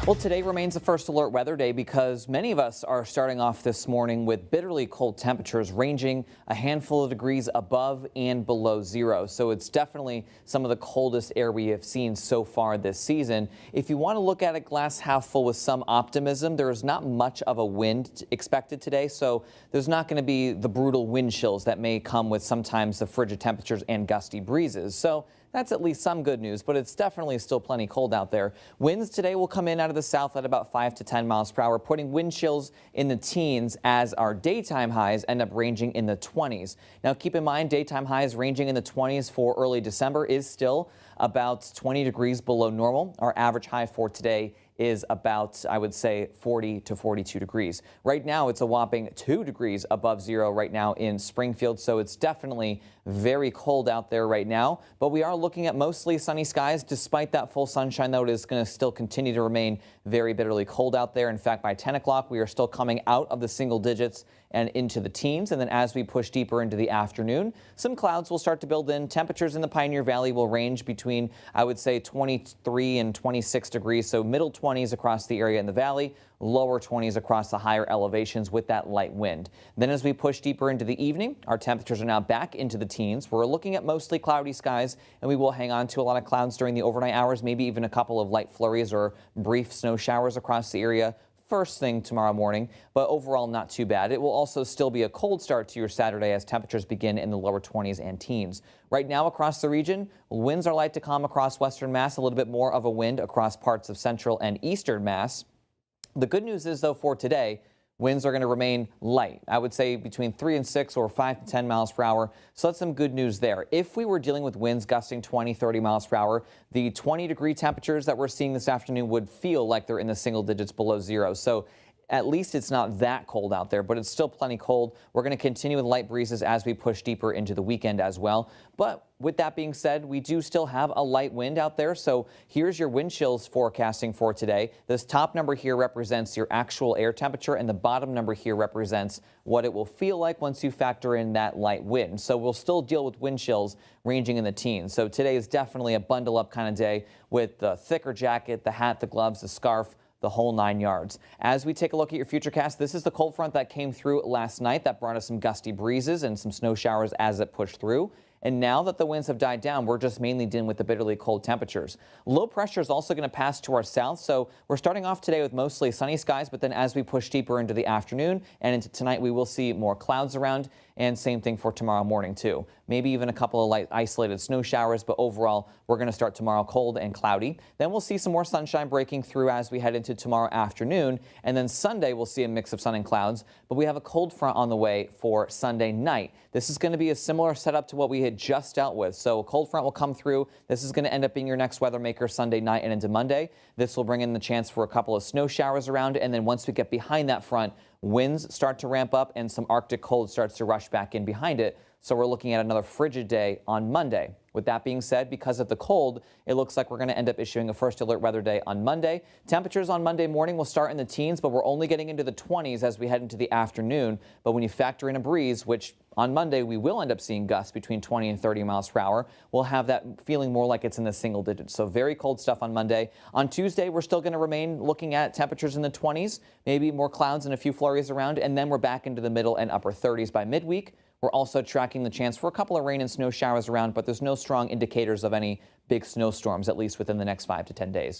Well, today remains a first alert weather day because many of us are starting off this morning with bitterly cold temperatures ranging a handful of degrees above and below zero. So it's definitely some of the coldest air we have seen so far this season. If you want to look at it glass half full with some optimism, there is not much of a wind expected today. So there's not going to be the brutal wind chills that may come with sometimes the frigid temperatures and gusty breezes. So that's at least some good news, but it's definitely still plenty cold out there. Winds today will come in out of the south at about 5 to 10 miles per hour, putting wind chills in the teens as our daytime highs end up ranging in the 20s. Now, keep in mind, daytime highs ranging in the 20s for early December is still about 20 degrees below normal. Our average high for today is about, I would say, 40 to 42 degrees. Right now, it's a whopping 2 degrees above zero right now in Springfield, so it's definitely very cold out there right now. But we are looking at mostly sunny skies. Despite that full sunshine, though, it is going to still continue to remain very bitterly cold out there. In fact, by 10 o'clock, we are still coming out of the single digits and into the teens. And then as we push deeper into the afternoon, some clouds will start to build in. Temperatures in the Pioneer Valley will range between, I would say, 23 and 26 degrees. So middle 20s across the area in the valley, lower 20s across the higher elevations with that light wind. Then as we push deeper into the evening, our temperatures are now back into the teens. We're looking at mostly cloudy skies, and we will hang on to a lot of clouds during the overnight hours, maybe even a couple of light flurries or brief snow showers across the area first thing tomorrow morning, but overall not too bad. It will also still be a cold start to your Saturday as temperatures begin in the lower 20s and teens. Right now across the region, winds are light to calm across western Mass, a little bit more of a wind across parts of central and eastern Mass. The good news is, though, for today, winds are going to remain light. I would say between 3 and 6 or 5 to 10 miles per hour. So that's some good news there. If we were dealing with winds gusting 20, 30 miles per hour, the 20-degree temperatures that we're seeing this afternoon would feel like they're in the single digits below zero. So at least it's not that cold out there, but it's still plenty cold. We're going to continue with light breezes as we push deeper into the weekend as well. But with that being said, we do still have a light wind out there. So here's your wind chills forecasting for today. This top number here represents your actual air temperature, and the bottom number here represents what it will feel like once you factor in that light wind. So we'll still deal with wind chills ranging in the teens. So today is definitely a bundle up kind of day with the thicker jacket, the hat, the gloves, the scarf, the whole 9 yards. As we take a look at your futurecast, this is the cold front that came through last night that brought us some gusty breezes and some snow showers as it pushed through. And now that the winds have died down, we're just mainly dealing with the bitterly cold temperatures. Low pressure is also going to pass to our south, so we're starting off today with mostly sunny skies, but then as we push deeper into the afternoon and into tonight, we will see more clouds around, and same thing for tomorrow morning too. Maybe even a couple of light isolated snow showers, but overall, we're going to start tomorrow cold and cloudy. Then we'll see some more sunshine breaking through as we head into tomorrow afternoon, and then Sunday we'll see a mix of sun and clouds, but we have a cold front on the way for Sunday night. This is going to be a similar setup to what we had just dealt with. So a cold front will come through. This is going to end up being your next weather maker Sunday night and into Monday. This will bring in the chance for a couple of snow showers around. And then once we get behind that front, winds start to ramp up and some Arctic cold starts to rush back in behind it. So we're looking at another frigid day on Monday. With that being said, because of the cold, it looks like we're going to end up issuing a first alert weather day on Monday. Temperatures on Monday morning will start in the teens, but we're only getting into the 20s as we head into the afternoon. But when you factor in a breeze, which on Monday we will end up seeing gusts between 20 and 30 miles per hour, we'll have that feeling more like it's in the single digits. So very cold stuff on Monday. On Tuesday, we're still going to remain looking at temperatures in the 20s, maybe more clouds and a few flurries around, and then we're back into the middle and upper 30s by midweek. We're also tracking the chance for a couple of rain and snow showers around, but there's no strong indicators of any big snowstorms, at least within the next 5 to 10 days.